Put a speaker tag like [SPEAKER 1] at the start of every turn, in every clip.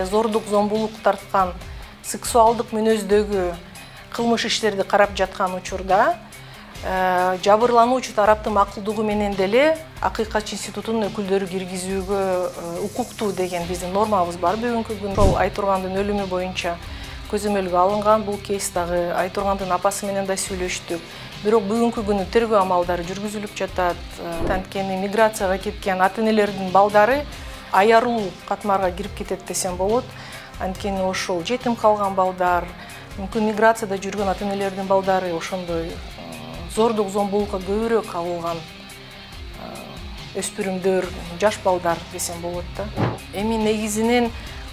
[SPEAKER 1] зордук зомбулук тарткан сексуалдык мүнөздөгү кылмыш иштерди карап жаткан учурда жабырлануучу тараптын макулдугу менен деле Акыйкатчы институтунун өкүлдөрү киргизүүгө укуктуу деген биздин нормабыз бар бүгүнкү күндө. Ошол Айтургандын өлүмү боюнча көзөмөлгө алынган бул кейс дагы Айтургандын апасы менен да сүйлөштүк. Бирок бүгүнкү күнү тергөө амалдары жүргүзүлүп жатат. Анткени миграцияга кеткен ата-энелердин балдары аяруу катмарга кирип кетет десем болот. Анткени ошол жетим калган балдар, мүмкүн миграцияда жүргөн ата-энелердин балдары ошондой зордук зомбулукка көбүрөөк кабылган өспүрүмдөр, жаш балдар десем болот да. Эми негизинен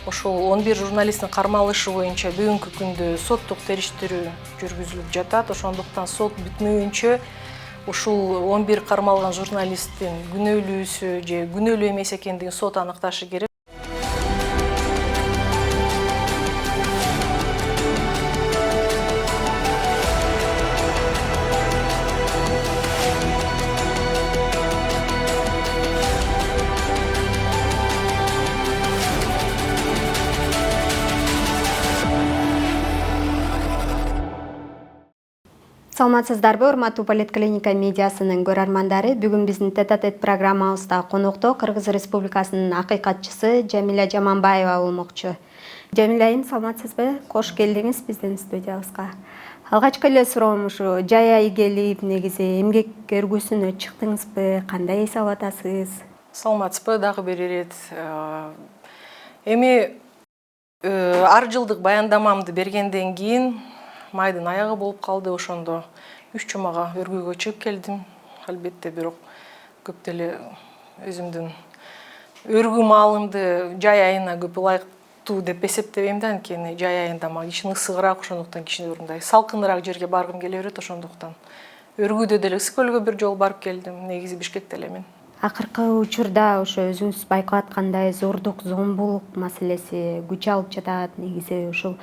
[SPEAKER 1] ошол 11 журналисттин кармалышы боюнча бүгүнкү күндө соттук териштирүү жүргүзүлүп жатат. Ошондуктан сот бүтмөйүнчө ушул 11 кармалган журналисттин күнөөлүүсү же күнөөлүү эмес экендигин сот аныкташы керек.
[SPEAKER 2] Саламатсыздарбы, урматтуу Политклиника медиасынын көрөрмандары. Бүгүн биздин тет-а-тет программабызда конокто Кыргыз Республикасынын акыйкатчысы Жамиля Жаманбаева болмокчу. Жамиля айым, саламатсызбы? Кош келдиңиз биздин студиябызга. Алгачкы эле суроом ушу, жай келип, негизи эмгек өргүүсүнө чыктыңызбы? Кандай эс алып атасыз?
[SPEAKER 1] Саламатсызбы, дагы бир ирет. Эми ар жылдык баяндамамды бергенден кийин майдын аягы болуп калды. Ошондо 3 жумага өргүүгө чыгып келдим. Албетте, бирок көп деле өзүмдүн өргүү маалымды жай айына көп ылайыктуу деп эсептебейм да. Анткени жай айында мага кичине ысыгыраак, ошондуктан кичине мындай салкыныраак жерге баргым келе берет. Ошондуктан өргүүдө деле ысык көлгө бир жолу барып келдим. Негизи Бишкекте элемин.
[SPEAKER 2] Акыркы учурда ошо өзүңүз байкап аткандай зордук зомбулук маселеси күч алып жатат. Негизи ушул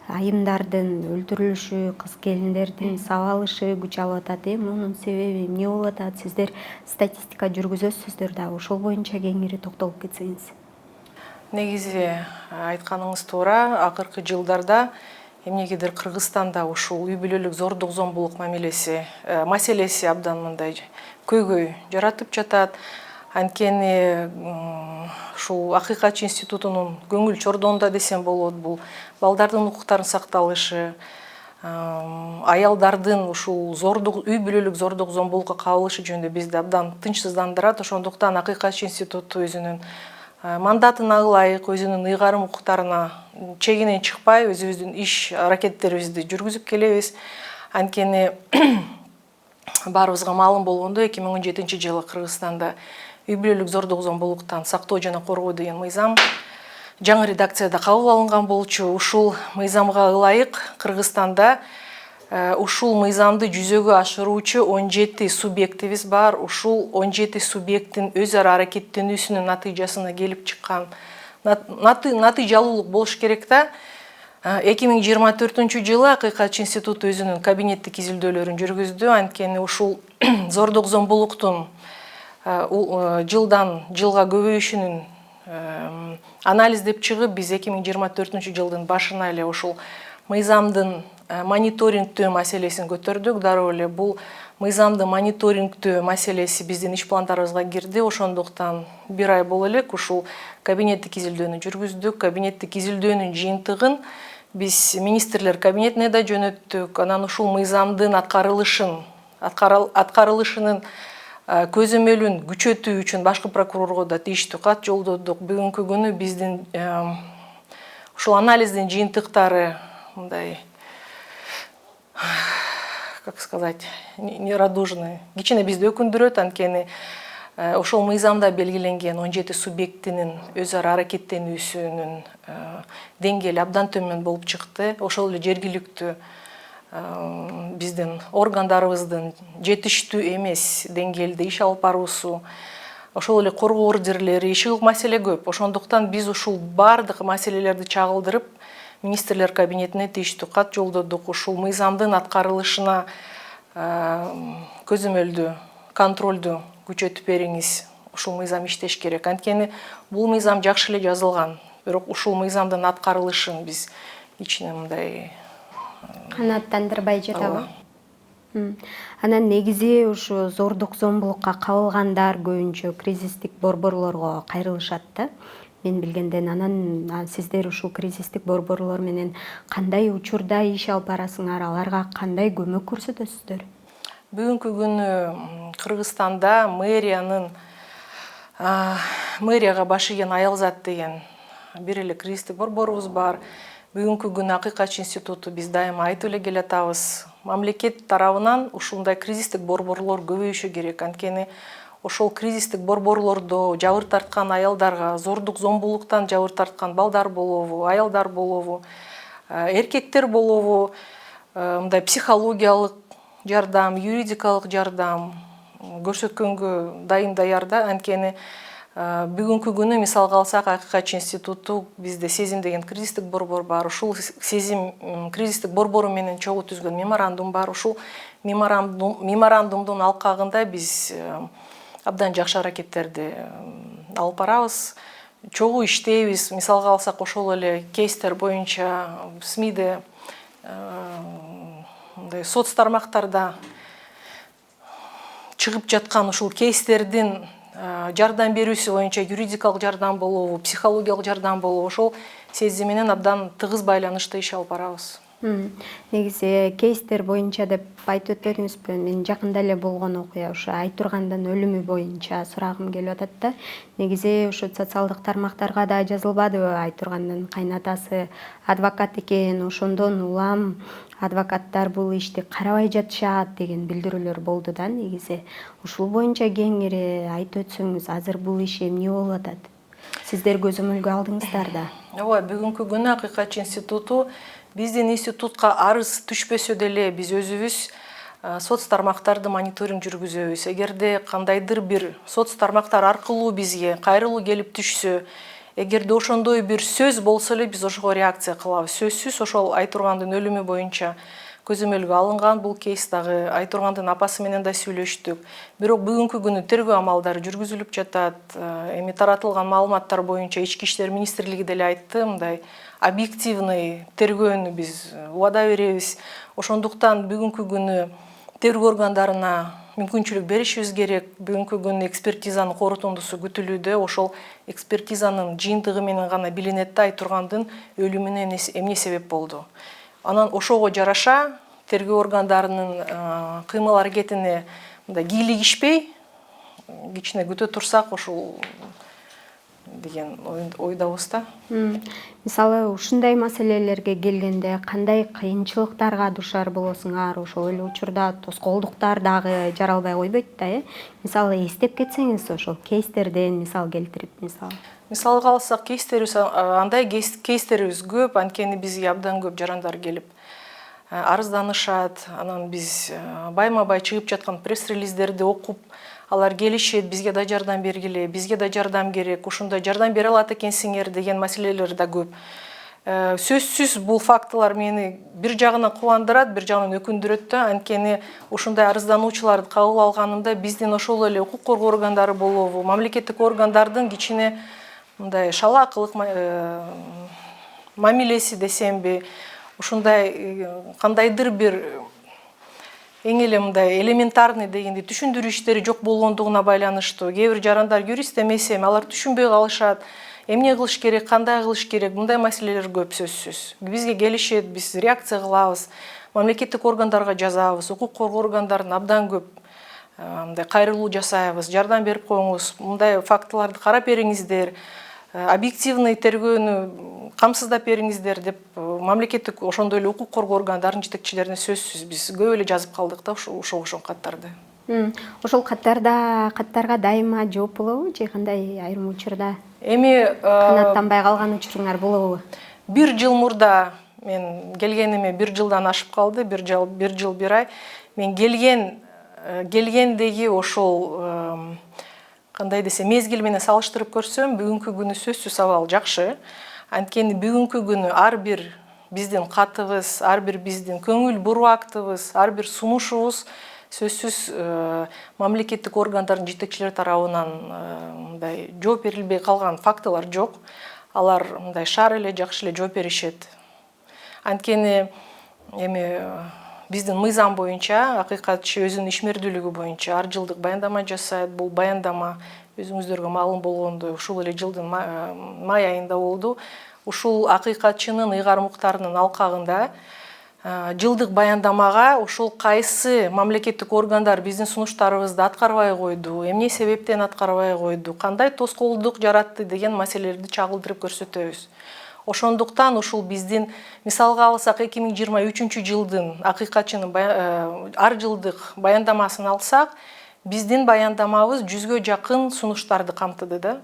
[SPEAKER 2] айымдардын өлтүрүлүшү, кыз келиндердин сабалышы күч алып атат. Мунун себеби эмне болуп атат? Сиздер статистика жүргүзөсүздөр да, ошол боюнча кеңири токтолуп кетсеңиз.
[SPEAKER 1] Негизи айтканыңыз туура. Акыркы жылдарда эмнегедир Кыргызстанда ушул үй бүлөлүк зордук зомбулук маселеси абдан мындай көйгөй жаратып жатат. Анткени ушул Акыйкатчы институтунун көңүл чордонунда десем болот. Бул балдардын укуктарынын сакталышы, аялдардын ушул үй бүлөлүк зордук зомбулукка кабылышы жөнүндө бизди абдан тынчсыздандырат. Ошондуктан Акыйкатчы институту өзүнүн мандатына ылайык, өзүнүн ыйгарым укуктарына чегинен чыкпай, өзүбүздүн иш аракеттерибизди жүргүзүп келебиз. Анткени баарыбызга маалым болгондой, 2017-жылы Кыргызстанда үй бүлөлүк зордук зомбулуктан сактоо жана коргоо деген мыйзам жаңы редакцияда кабыл алынган болчу. Ушул мыйзамга ылайык Кыргызстанда ушул мыйзамды жүзөгө ашыруучу 17 субъектибиз бар. Ушул 17 субъекттин өз ара аракеттенүүсүнүн натыйжасына келип чыккан натыйжалуулук болуш керек да. 2024-жылы Акыйкатчы институту өзүнүн кабинеттик изилдөөлөрүн жүргүздү. Анткени ушул зордук зомбулуктун жылдан жылга көбөйүшүнүн анализдеп чыгып, биз 2024-жылдын башына эле ушул мыйзамдын мониторингтөө маселесин көтөрдүк. Дароо эле бул мыйзамды мониторингтөө маселеси биздин иш пландарыбызга кирди. Ошондуктан бир ай боло элек ушул кабинеттик изилдөөнү жүргүздүк. Кабинеттик изилдөөнүн жыйынтыгын биз министрлер кабинетине да жөнөттүк. Анан ушул мыйзамдын аткарылышынын көзөмөлүн күчөтүү үчүн башкы прокурорго да тийиштүү кат жолдодук. Бүгүнкү күнү биздин ушул анализдин жыйынтыктары мындай, как сказать, нерадужный. Кичине бизди өкүндүрөт. Анткени ошол мыйзамда белгиленген 17 субъектинин өз ара аракеттенүүсүнүн деңгээли абдан төмөн болуп чыкты. Ошол эле жергиликтүү биздин органдарыбыздын жетиштүү эмес деңгээлде иш алып баруусу, ошол эле коргоо ордерлери, иши маселе көп. Ошондуктан биз ушул бардык маселелерди чагылдырып министрлер кабинетине тийиштүү кат жолдодук. Ушул мыйзамдын аткарылышына көзөмөлдү, контролду күчөтүп бериңиз. Ушул мыйзам иштеш керек. Анткени бул мыйзам жакшы эле жазылган. бирок ушул мыйзамдын аткарылышын биз ичинен мындай
[SPEAKER 2] канааттандырбай жатабы? Анан негизи ушу зордук зомбулукка кабылгандар көбүнчө кризистик борборлорго кайрылышат да. Мен билгенден анан сиздер ушул кризистик борборлор менен кандай учурда иш алып барасыңар, аларга кандай көмөк көрсөтөсүздөр?
[SPEAKER 1] Бүгүнкү күнү Кыргызстанда мэрияга баш ийген Аялзат деген бир эле кризистик борборубуз бар. Бүгүнкү күнү Акыйкатчы институту биз дайыма айтып эле келатабыз. Мамлекет тарабынан ушундай кризистик борборлор көбөйүшү керек. Анткени ошол кризистик борборлордо жабыр тарткан аялдарга, зордук зомбулуктан жабыр тарткан балдар болобу, аялдар болобу, эркектер болобу, мындай психологиялык жардам, юридикалык жардам көрсөткөнгө дайым даярда. Анткени бүгүнкү күнү мисалга алсак, Акыйкатчы институту бизде Сезим деген кризистик борбор бар. Ушул Сезим кризистик борбору менен чогуу түзгөн меморандум бар. Ушул меморандумдун алкагында биз абдан жакшы аракеттерди алып барабыз. Чогуу иштейбиз. Мисалга алсак, ошол эле кейстер боюнча СМИде, соц тармактарда чыгып жаткан ушул кейстердин жардам берүүсү боюнча юридикалык жардам болобу, психологиялык жардам болобу, ошол Сезим менен абдан тыгыз байланышта иш алып барабыз.
[SPEAKER 2] Негизи кейстер боюнча деп айтып өтпөдүңүзбү? Мен жакында эле болгон окуя ушу Айтургандын өлүмү боюнча сурагым келип атат да. Негизи ушу социалдык тармактарга да жазылбадыбы? Айтургандын кайнатасы адвокат экен, ошондон улам адвокаттар бул ишти карабай жатышат деген билдирүүлөр болду да. Негизи ушул боюнча кеңири айтып өтсөңүз, азыр бул иш эмне болуп атат? Сиздер көзөмөлгө алдыңыздар да.
[SPEAKER 1] Ооба, бүгүнкү күнү Акыйкатчы институту биздин институтка арыз түшпөсө деле биз өзүбүз соц тармактарды мониторинг жүргүзөбүз. Эгерде кандайдыр бир соц тармактар аркылуу бизге кайрылуу келип түшсө, эгерде ошондой бир сөз болсо эле биз ошого реакция кылабыз. Сөзсүз ошол Айтургандын өлүмү боюнча көзөмөлгө алынган бул кейс дагы Айтургандын апасы менен да сүйлөштүк. Бирок бүгүнкү күнү тергөө амалдары жүргүзүлүп жатат. Эми таратылган маалыматтар боюнча Ички иштер министрлиги деле айтты, мындай объективный тергөөнү биз убада беребиз. Ошондуктан бүгүнкү күнү тергөө органдарына мүмкүнчүлүк беришибиз керек. Бүгүнкү күнү экспертизанын корутундусу күтүлүүдө. Ошол экспертизанын жыйынтыгы менен гана билинет да Айтургандын өлүмүнө эмне себеп болду. Анан ошого жараша тергөө органдарынын кыймыл аракетине кийлигишпей кичине күтө турсак ушул деген ойдобуз да.
[SPEAKER 2] Мисалы, ушундай маселелерге келгенде кандай кыйынчылыктарга душар болосуңар? Ошол эле учурда тоскоолдуктар дагы жаралбай койбойт да, Мисалы, эстеп кетсеңиз, ошол кейстерден мисал келтирип,
[SPEAKER 1] Мисалга алсак, кейстерибиз андай кейстерибиз көп, анткени бизге абдан көп жарандар келип арызданышат. Анан биз байма-бай чыгып жаткан пресс-релиздерди окуп, алар келишет, бизге да жардам бергиле, бизге да жардам керек, ушундай жардам бере алат экенсиңер деген маселелер да көп. Сөзсүз бул фактылар мени бир жагынан кубандырат, бир жагынан өкүндүрөт да. Анткени ушундай арыздануучуларды кабыл алганымда биздин ошол эле укук коргоо органдары болобу, мамлекеттик органдардын кичине мындай шалаакылык мамилеси десемби, ушундай кандайдыр бир эң эле мындай элементарный дегенди түшүндүрүү иштери жок болгондугуна байланыштуу. Кээ бир жарандар юрист эмес, алар түшүнбөй калышат. Эмне кылыш керек, кандай кылыш керек, мындай маселелер көп сөзсүз. Бизге келишет, биз реакция кылабыз, мамлекеттик органдарга жазабыз, укук коргоо органдарына абдан көп мындай кайрылуу жасайбыз, жардам берип коюңуз, мындай фактыларды карап бериңиздер, объективный тергөөнү камсыздап бериңиздер деп мамлекеттик ошондой эле укук коргоо органдарынын жетекчилерине сөзсүз биз көп эле жазып калдык да ошол каттарды.
[SPEAKER 2] Ошол каттарга дайыма жооп болобу же кандай айрым учурда?
[SPEAKER 1] Эми
[SPEAKER 2] канааттанбай калган учуруңар болобу?
[SPEAKER 1] Бир жыл мурда мен келгениме 1 жылдан ашып калды, 1 жыл 1 ай. Мен келгендеги ошол кандай десе мезгил менен салыштырып көрсөм, бүгүнкү күнү сөзсүз абал жакшы. Анткени бүгүнкү күнү ар бир биздин катыбыз, ар бир биздин көңүл буруу актыбыз, ар бир сунушубуз сөзсүз мамлекеттик органдардын жетекчилери тарабынан мындай жооп берилбей калган фактылар жок. алар мындай шаар эле жакшы эле жооп беришет. Анткени эми биздин мыйзам боюнча акыйкатчы өзүнүн ишмердүүлүгү боюнча ар жылдык баяндама жасайт. Бул баяндама өзүңүздөргө маалым болгондой ушул эле жылдын май айында болду. Ушул акыйкатчынын ыйгарым уктарынын алкагында жылдык баяндамага ушул кайсы мамлекеттик органдар биздин сунуштарыбызды аткарбай койду, эмне себептен аткарбай койду, кандай тоскоолдук жаратты деген маселелерди чагылдырып көрсөтөбүз. Ошондуктан ушул биздин мисалга алсак 2023 жылдын акыйкатчынын ар жылдык баяндамасын алсак, биздин баяндамабыз 100гө жакын сунуштарды камтыды да.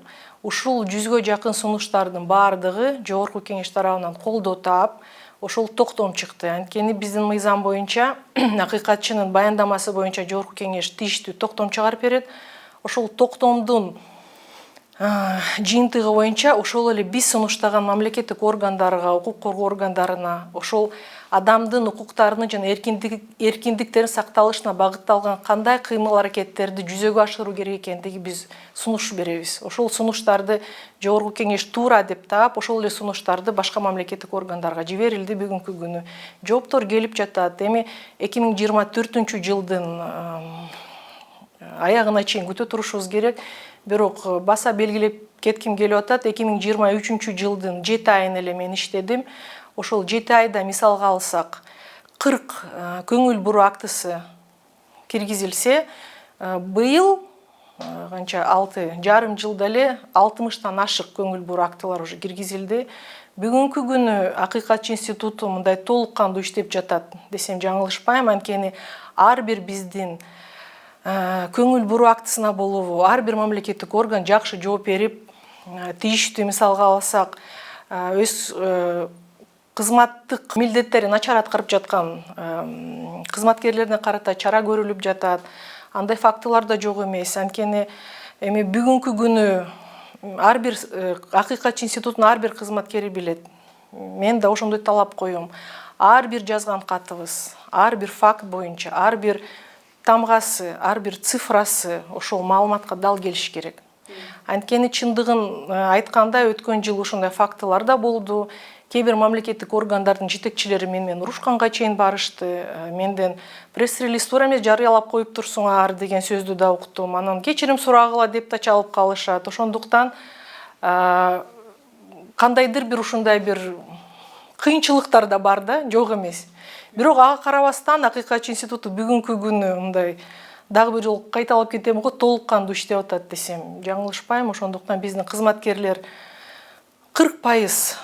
[SPEAKER 1] Ушул 100гө жакын сунуштардын баардыгы жогорку кеңеш тарабынан колдоо таап, ошол токтом чыкты. Анткени биздин мыйзам боюнча акыйкатчынын баяндамасы боюнча жогорку кеңеш тийиштүү токтом чыгарып берет. Ошол токтомдун жыйынтыгы боюнча ошол эле биз сунуштаган мамлекеттик органдарга, укук коргоо органдарына ошол адамдын укуктарынын жана эркиндиктеринин сакталышына багытталган кандай кыймыл-аракеттерди жүзөгө ашыруу керек экендиги биз сунуш беребиз. Ошол сунуштарды жогорку кеңеш туура деп таап, ошол эле сунуштарды башка мамлекеттик органдарга жиберилди. Бүгүнкү күнү жооптор келип жатат. Эми 2024 жылдын аягына чейин күтө турушубуз керек. Бирок баса белгилеп кетким келип атат. 2023 жылдын 7 айын эле мен иштедим. Ошол 7 айда мисалга алсак 40 көңүл буруу актысы киргизилсе, быйыл канча 6,5 жылда эле 60тан ашык көңүл буруу актылар уже киргизилди. Бүгүнкү күнү акыйкатчы институту мындай толук кандуу иштеп жатат десем жаңылышпайм. Анткени ар бир биздин көңүл буруу актысына болобу ар бир мамлекеттик орган жакшы жооп берип, тийиштүү мисалга алсак, өз кызматтык милдеттерин начар аткарып жаткан кызматкерлерине карата чара көрүлүп жатат. Андай фактылар да жок эмес. Анткени эми бүгүнкү күнү ар бир акыйкатчы институтунун ар бир кызматкери билет. Мен да ошондой талап коем. Ар бир жазган катыбыз, ар бир факт боюнча, ар бир тамгасы, ар бир цифрасы ошол маалыматка дал келиш керек. Анткени чындыгын айтканда өткөн жыл ошондой фактылар да болду. Кээ бир мамлекеттик органдардын жетекчилери менен урушканга чейин барышты. Менден пресс-релиз туура эмес жарыялап коюп турсуңар деген сөздү да уктум. Анан кечирим сурагыла деп да чалып калышат. Ошондуктан кандайдыр бир ушундай бир кыйынчылыктар да бар да, жок эмес. Бирок ага карабастан акыйкатчы институту бүгүнкү күнү мындай дагы бир жолу кайталап кетем го, толук кандуу иштеп атат десем жаңылышпайм. Ошондуктан биздин кызматкерлер 40%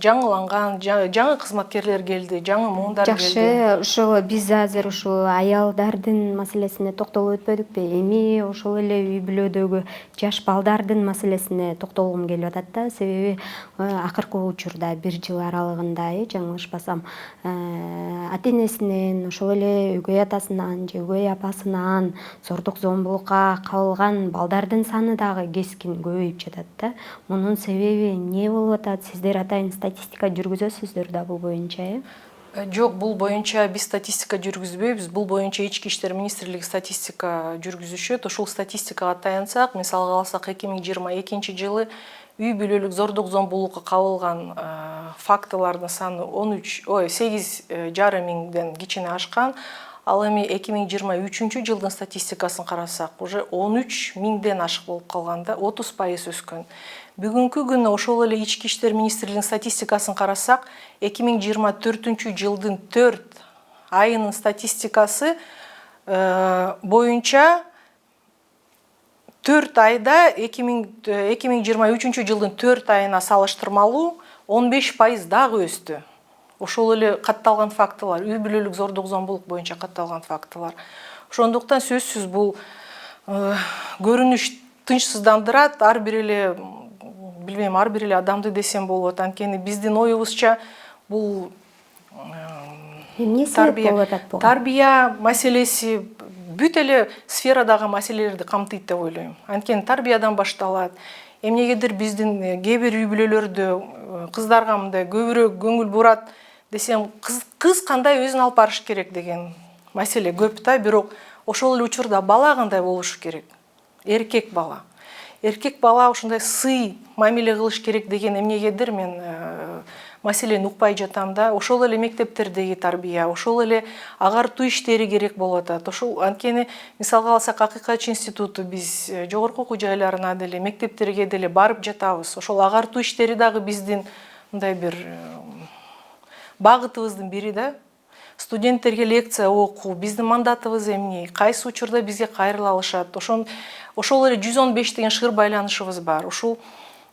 [SPEAKER 1] жаңыланган, жаңы кызматкерлер келди, жаңы муундар келди.
[SPEAKER 2] Жакшы, ошол биз азыр ушул аялдардын маселесине токтолуп өтпөдүкпү? Эми ошол эле үй бүлөдөгү жаш балдардын маселесине токтолгум келип атат да. Себеби акыркы учурда 1 жыл аралыгында, жаңылышпасам, ата-энесинен, ошол эле өгөй атасынан же өгөй апасынан зордук зомбулукка кабылган балдардын саны дагы кескин көбөйүп жатат да. Мунун себеби эмне болуп атат? Сиздер атайын статистика жүргүзөсүздөр да бул боюнча,
[SPEAKER 1] Жок, бул боюнча биз статистика жүргүзбөйбүз. Бул боюнча Ички иштер министрлиги статистика жүргүзүшөт. Ошол статистикага таянсак, мисалга алсак 2022 жылы үй бүлөлүк зордук зомбулукка кабылган фактылардын саны 8,5 миңден кичине ашкан. Ал эми 2023 жылдын статистикасын карасак, уже 13 миңден ашык болуп калган да, 30% өскөн. Бүгүнкү күнү ошол эле Ички иштер министрлигинин статистикасын карасак, 2024 жылдын 4 айынын статистикасы боюнча 4 айда 2023 жылдын 4 айына салыштырмалуу 15% дагы өстү. Ошол эле катталган фактылар, үй бүлөлүк зордук зомбулук боюнча катталган фактылар. Ошондуктан сөзсүз бул көрүнүш тынчсыздандырат, ар бир эле билбейм, ар бир эле адамды десем болот. Анткени биздин оюбузча бул
[SPEAKER 2] эмне себеп болуп атат буга?
[SPEAKER 1] Тарбия маселеси бүт эле сферадагы маселелерди камтыйт деп ойлойм. Анткени тарбиядан башталат. Эмнегедир биздин кээ бир үй бүлөлөрдө кыздарга мындай көбүрөөк көңүл бурат десем, кыз кандай өзүн алып барыш керек деген маселе көп да, бирок ошол эле учурда бала кандай болушу керек? Эркек бала. эркек бала ушундай сый мамиле кылыш керек деген эмнегедир мен маселени укпай жатам да. Ошол эле мектептердеги тарбия, ошол эле агартуу иштери керек болуп атат. Ошол анткени мисалга алсак Акыйкатчы институту биз жогорку окуу жайларына деле мектептерге деле барып жатабыз. Ошол агартуу иштери дагы биздин мындай бир багытыбыздын бири да. Студенттерге лекция окуу, биздин мандатыбыз эмне, кайсы учурда бизге кайрыла алышат. Ошол эле 115 деген шыр байланышыбыз бар. Ушул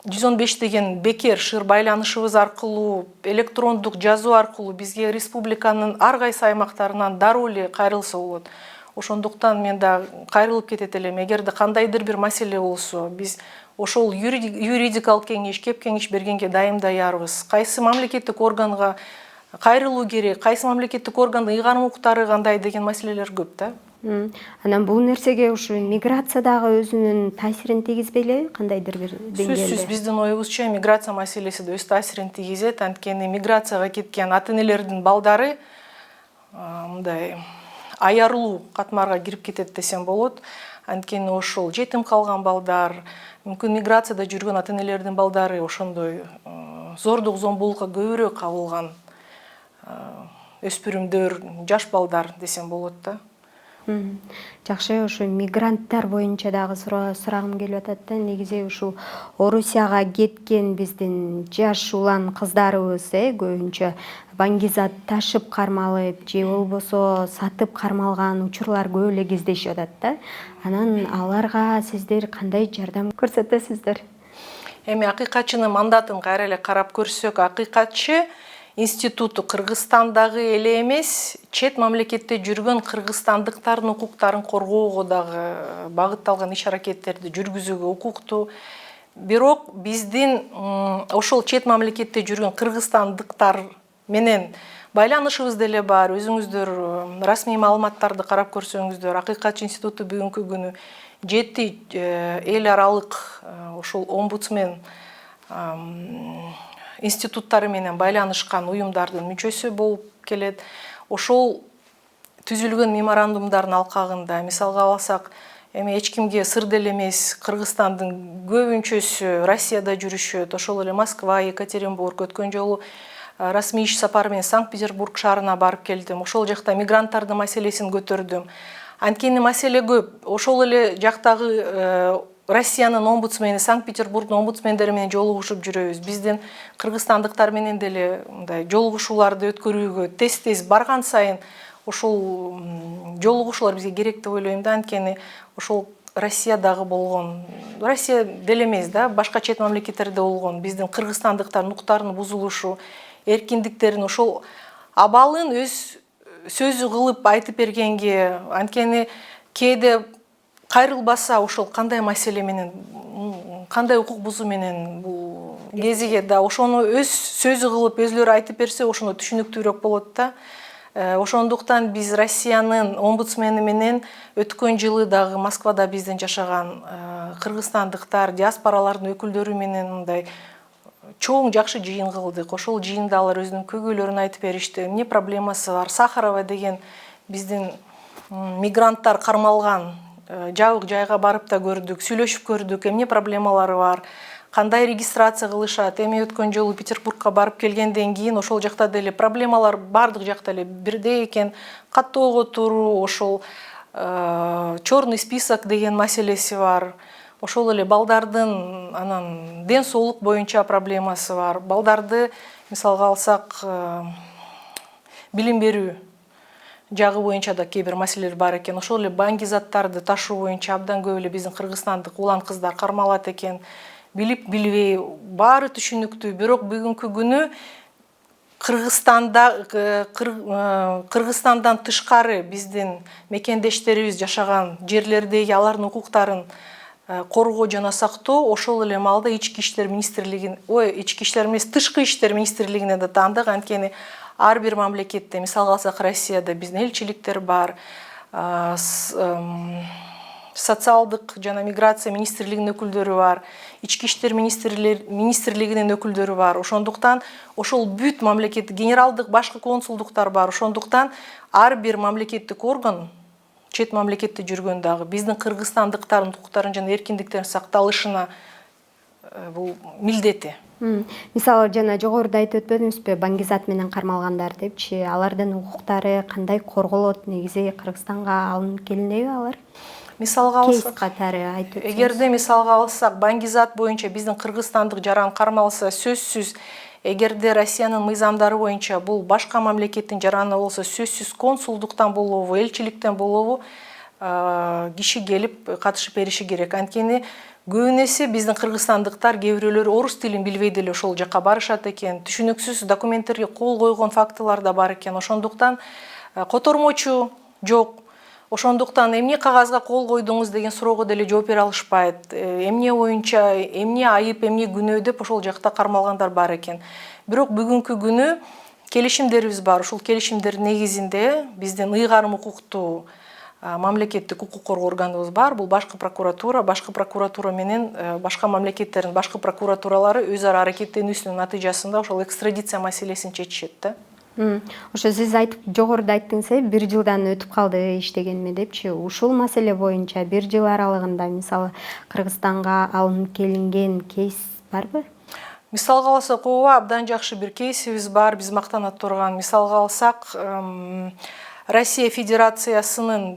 [SPEAKER 1] 115 деген бекер шыр байланышыбыз аркылуу, электрондук жазуу аркылуу бизге республиканын ар кайсы аймактарынан дароо эле кайрылса болот. Ошондуктан мен да кайрылып кетет элем. Эгерде кандайдыр бир маселе болсо, биз ошол юридикалык кеңеш, кеп кеңеш бергенге дайым даярбыз. Кайсы мамлекеттик органга кайрылуу керек, кайсы мамлекеттик органдын ыйгарым укуктары кандай деген маселелер көп да.
[SPEAKER 2] Анан бул нерсеге ушу миграция дагы өзүнүн таасирин тийгизбейли, кандайдыр бир деңгээлде?
[SPEAKER 1] Сөзсүз биздин оюбузча миграция маселеси да өз таасирин тийгизет. Анткени миграцияга кеткен ата-энелердин балдары мындай аярлуу катмарга кирип кетет десем болот. Анткени ошол жетим калган балдар, мүмкүн миграцияда жүргөн ата-энелердин балдары ошондой зордук зомбулукка көбүрөөк кабылган өспүрүмдөр, жаш балдар десем болот да.
[SPEAKER 2] Жакшы, ушу мигранттар боюнча дагы сурагым келип атат да. Негизи ушу Орусияга кеткен биздин жаш улан кыздарыбыз көбүнчө баңгизат ташып кармалып же болбосо сатып кармалган учурлар көп эле кездешип атат да. Анан аларга сиздер кандай жардам көрсөтөсүздөр?
[SPEAKER 1] Эми Акыйкатчынын мандатын кайра эле карап көрсөк, Акыйкатчы институту Кыргызстандагы эле эмес, чет мамлекетте жүргөн кыргызстандыктардын укуктарын коргоого дагы багытталган иш-аракеттерди жүргүзүүгө укуктуу. Бирок биздин ошол чет мамлекетте жүргөн кыргызстандыктар менен байланышыбыз деле бар. Өзүңүздөр расмий маалыматтарды карап көрсөңүздөр, Акыйкатчы институту бүгүнкү күнү 7 эл аралык ошол омбудсмен институттары менен байланышкан уюмдардын мүчөсү болуп келет. Ошол түзүлгөн меморандумдардын алкагында мисалга алсак, эми эч кимге сыр деле эмес, Кыргызстандын көбүнчөсү Россияда жүрүшөт. Ошол эле Москва, Екатеринбург, өткөн жолу расмий иш сапар менен Санкт-Петербург шаарына барып келдим. Ошол жакта мигранттардын маселесин көтөрдүм. Анткени маселе көп. Ошол эле жактагы Россиянын омбудсмени, Санкт-Петербургдун омбудсмендери менен жолугушуп жүрөбүз. Биздин кыргызстандыктар менен деле мындай жолугушууларды өткөрүүгө тез барган сайын ошол жолугушуулар бизге керек деп ойлойм да. Анткени ошол Россиядагы болгон, Россия деле эмес да, башка чет мамлекеттерде болгон биздин кыргызстандыктардын укуктарынын бузулушу, эркиндиктерин ошол абалын өз сөзү кылып айтып бергенге, анткени кээде кайрылбаса ошол кандай маселе менен, кандай укук бузуу менен бул кезиге да ошону өз сөзү кылып өзлөрү айтып берсе ошондо түшүнүктүүрөөк болот да. Ошондуктан биз Россиянын омбудсмени менен өткөн жылы дагы Москвада биздин жашаган кыргызстандыктар, диаспоралардын өкүлдөрү менен мындай чоң жакшы жыйын кылдык. Ошол жыйында алар өзүнүн көйгөйлөрүн айтып беришти. Эмне проблемасы бар? Сахарова деген биздин мигранттар кармалган жабык жайга барып да көрдүк, сүйлөшүп көрдүк, эмне проблемалары бар, кандай регистрация кылышат. Эми өткөн жолу Петербургка барып келгенден кийин ошол жакта деле проблемалар бардык жакта эле бирдей экен. Каттоого туруу, ошол черный список деген маселеси бар. Ошол эле балдардын анан ден соолук боюнча проблемасы бар. Балдарды мисалга алсак билим берүү жагы боюнча да кээ бир маселелер бар экен. Ошол эле баңгизаттарды ташуу боюнча абдан көп эле биздин кыргызстандык улан кыздар кармалат экен. Билип билбей баары түшүнүктүү. Бирок бүгүнкү күнү Кыргызстандан тышкары биздин мекендештерибиз жашаган жерлердеги алардын укуктарын коргоо жана сактоо ошол эле маалда ички иштер министрлигин, ички иштер эмес, тышкы иштер министрлигине да таандык. Анткени ар бир мамлекетте, мисалга алсак Россияда биздин элчиликтер бар, социалдык жана миграция министрлигинин өкүлдөрү бар, ички иштер министрлигинин өкүлдөрү бар. Ошондуктан ошол бүт мамлекеттик генералдык башкы консулдуктар бар. Ошондуктан ар бир мамлекеттик орган чет мамлекетте жүргөн дагы биздин кыргызстандыктардын укуктарын жана эркиндиктерин сакталышына бул милдети.
[SPEAKER 2] Мисалы жана жогоруда айтып өтпөдүңүзбү, Баңгизат менен кармалгандар депчи, алардын укуктары кандай корголот? Негизи Кыргызстанга алынып келинеби алар?
[SPEAKER 1] Мисалга
[SPEAKER 2] Кейс
[SPEAKER 1] алсак,
[SPEAKER 2] катары айтып өтсөңүз.
[SPEAKER 1] эгерде мисалга алсак, Баңгизат боюнча биздин кыргызстандык жаран кармалса, сөзсүз эгерде Россиянын мыйзамдары боюнча бул башка мамлекеттин жараны болсо, сөзсүз консулдуктан болобу, элчиликтен болобу киши келип катышып бериши керек. Анткени көбүн эсе биздин кыргызстандыктар кээ бирөөлөр орус тилин билбей деле ошол жака барышат экен. Түшүнүксүз документтерге кол койгон фактылар да бар экен. Ошондуктан котормочу жок. Ошондуктан эмне кагазга кол койдуңуз деген суроого деле жооп бере алышпайт. Эмне боюнча, эмне айып, эмне күнөө деп ошол жакта кармалгандар бар экен. Бирок бүгүнкү күнү келишимдерибиз бар. Ушул келишимдердин негизинде биздин ыйгарым укуктуу мамлекеттик укук коргоо органыбыз бар. Бул башкы прокуратура менен башка мамлекеттердин башкы прокуратуралары өз ара аракеттенүүсүнүн натыйжасында ошол экстрадиция маселесин чечишет да.
[SPEAKER 2] Ошо сиз айтып, жогоруда айттыңыз, 1 жылдан өтүп калды иштегениме депчи, ушул маселе боюнча 1 жыл аралыгында мисалы Кыргызстанга алынып келинген кейс барбы?
[SPEAKER 1] Мисалга алсак, ооба, абдан жакшы бир кейсибиз бар, биз мактанат турган. Мисалга алсак, Россия Федерациясынын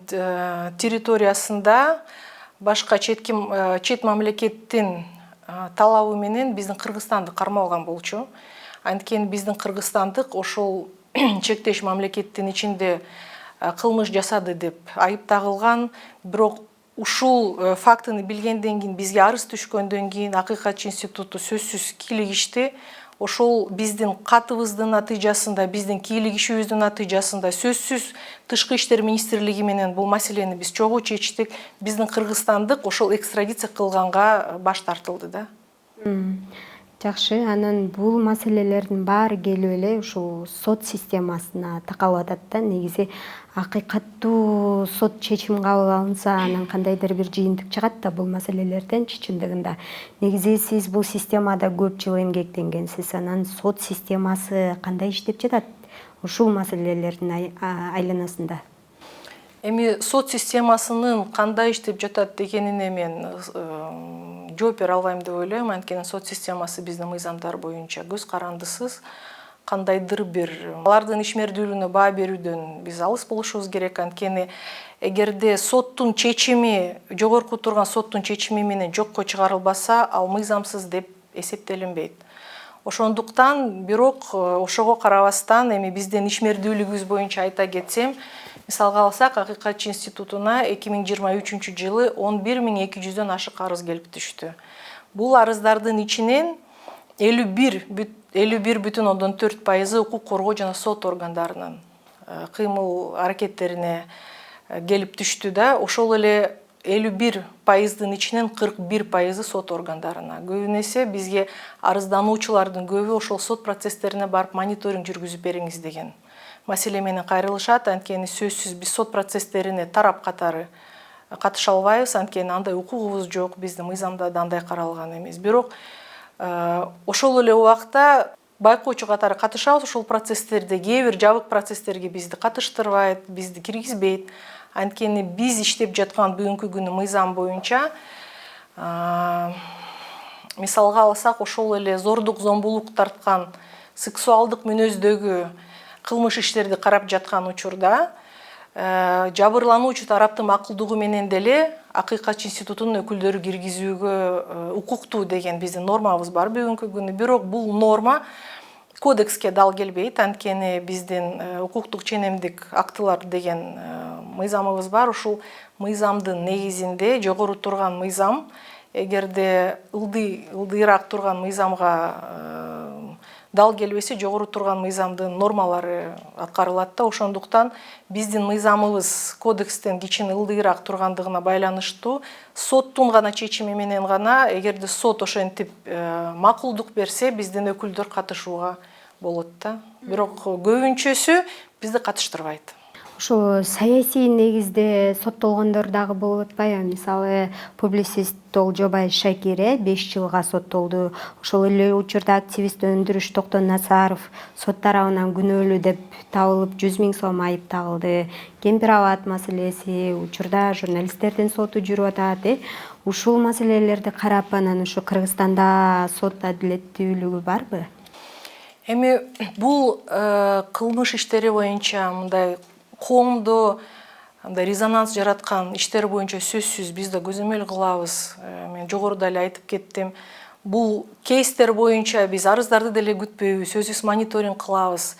[SPEAKER 1] территориясында башка чет мамлекеттин талабы менен биздин Кыргызстанды кармалган болчу. Анткени биздин Кыргызстандык ошол чектеш мамлекеттин ичинде кылмыш жасады деп айып тагылган. Бирок ушул фактыны билгенден кийин, бизге арыз түшкөндөн кийин Акыйкатчы институту сөзсүз кийлигишти. Ошол биздин катыбыздын натыйжасында, биздин кийлигишибиздин натыйжасында сөзсүз Тышкы иштер министрлиги менен бул маселени биз чогуу чечтик. Биздин Кыргызстандык ошол экстрадиция кылганга баш тартылды да.
[SPEAKER 2] Жакшы, анан бул маселелердин баары келип эле ушул сот системасына такалып атат да. Негизи акыйкаттуу сот чечим кабыл алынса, анан кандайдыр бир жыйынтык чыгат да бул маселелерден чынындыгында. Негизи сиз бул системада көп жыл эмгектенгенсиз. Анан сот системасы кандай иштеп жатат ушул маселелердин айланасында?
[SPEAKER 1] Эми сот системасынын кандай иштеп жатат дегенине мен жооп бере албайм деп ойлойм. Анткени сот системасы биздин мыйзамдар боюнча көз карандысыз, кандайдыр бир алардын ишмердүүлүгүнө баа берүүдөн биз алыс болушубуз керек. Анткени эгерде соттун чечими, жогорку турган соттун чечими менен жокко чыгарылбаса, ал мыйзамсыз деп эсептелинбейт. Ошондуктан, бирок ошого карабастан эми биздин ишмердүүлүгүбүз боюнча айта кетсем, мисалга алсак, Акыйкатчы институтуна 2023 жылы 11.200дөн ашык арыз келип түштү. Бул арыздардын ичинен 51,4% укук коргоо жана сот органдарынын кыймыл аракеттерине келип түштү да. Ошол эле 51%дын ичинен 41% сот органдарына. Көбүн эсе бизге арыздануучулардын көбү ошол сот процесстерине барып мониторинг жүргүзүп бериңиз деген маселе менен кайрылышат. Анткени сөзсүз биз сот процесстерине тарап катары катыша албайбыз. Анткени андай укугубуз жок, биздин мыйзамда да андай каралган эмес. Бирок ошол эле убакта байкоочу катары катышабыз ошол процесстерде. Кээ бир жабык процесстерге бизди катыштырбайт, бизди киргизбейт. Анткени биз иштеп жаткан бүгүнкү күнү мыйзам боюнча, мисалга алсак, ошол эле зордук, зомбулук тарткан, сексуалдык мүнөздөгү кылмыш иштерди карап жаткан учурда жабырлануучу тараптын макулдугу менен деле Акыйкатчы институтунун өкүлдөрү киргизүүгө укуктуу деген биздин нормабыз бар бүгүнкү күнү. Бирок бул норма кодекске дал келбейт. Анткени биздин укуктук ченемдик актылар деген мыйзамыбыз бар. Ушул мыйзамдын негизинде жогору турган мыйзам, эгерде ылдыйраак турган мыйзамга дал келбесе, жогору турган мыйзамдын нормалары аткарылат да. Ошондуктан биздин мыйзамыбыз кодекстен кичине ылдыйраак тургандыгына байланыштуу соттун гана чечими менен гана, эгерде сот ошентип макулдук берсе, биздин өкүлдөр катышууга болот да. Бирок көбүнчөсү бизди катыштырбайт.
[SPEAKER 2] ошол саясий негизде соттолгондор дагы болуп атпайбы? Мисалы, публицист Жобай Шакире 5 жылга соттолду. Ошол эле учурда активист Өндүрүш Токтон Насаров сот тарабынан күнөөлүү деп табылып 100 000 сом айып тагылды. Кемпир абад маселеси учурда журналисттердин соту жүрүп атат. Ушул маселелерди карап, анан ушу Кыргызстанда сот адилеттүүлүгү барбы?
[SPEAKER 1] Эми бул кылмыш иштери боюнча мындай коомдо резонанс жараткан иштер боюнча сөзсүз биз да көзөмөл кылабыз. Мен жогоруда эле айтып кеттим. Бул кейстер боюнча биз арыздарды деле күтпөйбүз, сөзсүз мониторинг кылабыз.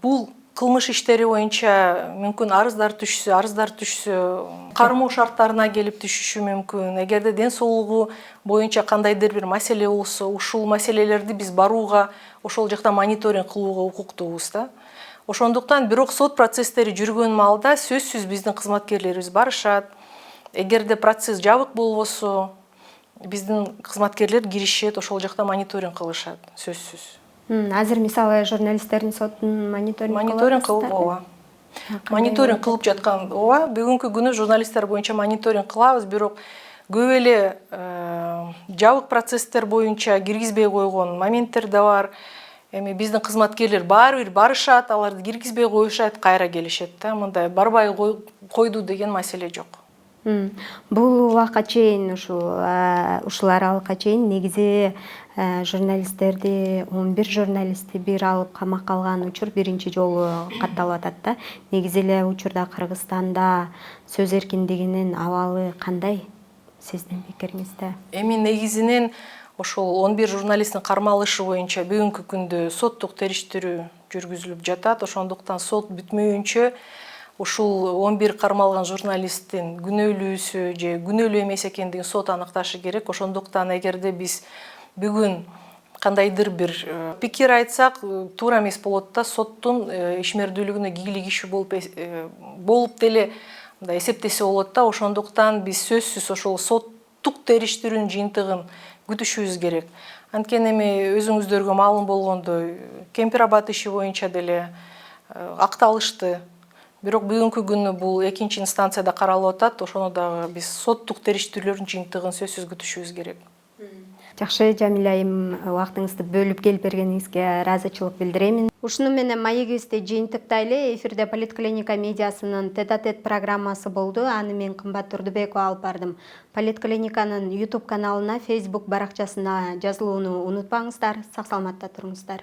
[SPEAKER 1] Бул кылмыш иштери боюнча мүмкүн арыздар түшсө, кармоо шарттарына келип түшүшү мүмкүн. Эгерде ден соолугу боюнча кандайдыр бир маселе болсо, ушул маселелерди биз барууга, ошол жакта мониторинг кылууга укуктуубуз да. Ошондуктан бирок сот процесстери жүргөн маалда сөзсүз биздин кызматкерлерибиз барышат. Эгерде процесс жабык болбосо, биздин кызматкерлер киришет, ошол жакта мониторинг кылышат, сөзсүз.
[SPEAKER 2] Азыр мисалы журналисттердин сотун
[SPEAKER 1] мониторинг кылып, ооба. Мониторинг кылып жаткан, ооба. Бүгүнкү күнү журналисттер боюнча мониторинг кылабыз, бирок көп эле жабык процесстер боюнча киргизбей койгон моменттер да бар. Эми биздин кызматкерлер баары бир барышат, аларды киргизбей коюшат, кайра келишет да. Мындай барбай койду деген маселе жок.
[SPEAKER 2] Бул убакка чейин ушул аралыкка чейин негизи журналисттерди 11 журналистти бир алып камакка алган учур биринчи жолу катталып атат да. Негизи эле учурда Кыргызстанда сөз эркиндигинин абалы кандай сиздин пикириңизде?
[SPEAKER 1] Эми негизинен ошол 11 журналисттин кармалышы боюнча бүгүнкү күндө соттук териштирүү жүргүзүлүп жатат. Ошондуктан сот бүтмөйүнчө ушул 11 кармалган журналисттин күнөөлүүсү же күнөөлүү эмес экендигин сот аныкташы керек. Ошондуктан эгерде биз бүгүн кандайдыр бир пикир айтсак, туура эмес болот да. Соттун ишмердүүлүгүнө ийгилик иши болуп деле эсептесе болот да. Ошондуктан биз сөзсүз ошол соттук териштирүүнүн жыйынтыгын күтүшүбүз керек. Анткени эми өзүңүздөргө маалым болгондой, Кемпир абад иши боюнча деле акталышты. Бирок бүгүнкү күнү бул экинчи инстанцияда каралып атат. Ошону дагы биз соттук териштирүүлөрдүн жыйынтыгын сөзсүз күтүшүбүз керек.
[SPEAKER 2] Жакшы, Жамиля айым, убактыңызды бөлүп келип бергениңизге ыраазычылык билдирем. Ушуну менен маегибизди жыйынтыктайлы. Эфирде Политклиника медиасынын тет-а-тет программасы болду. Аны мен Кымбат Турдубекова алып бардым. Политклиниканын YouTube каналына, Facebook баракчасына жазылууну унутпаңыздар. Сак саламатта туруңуздар.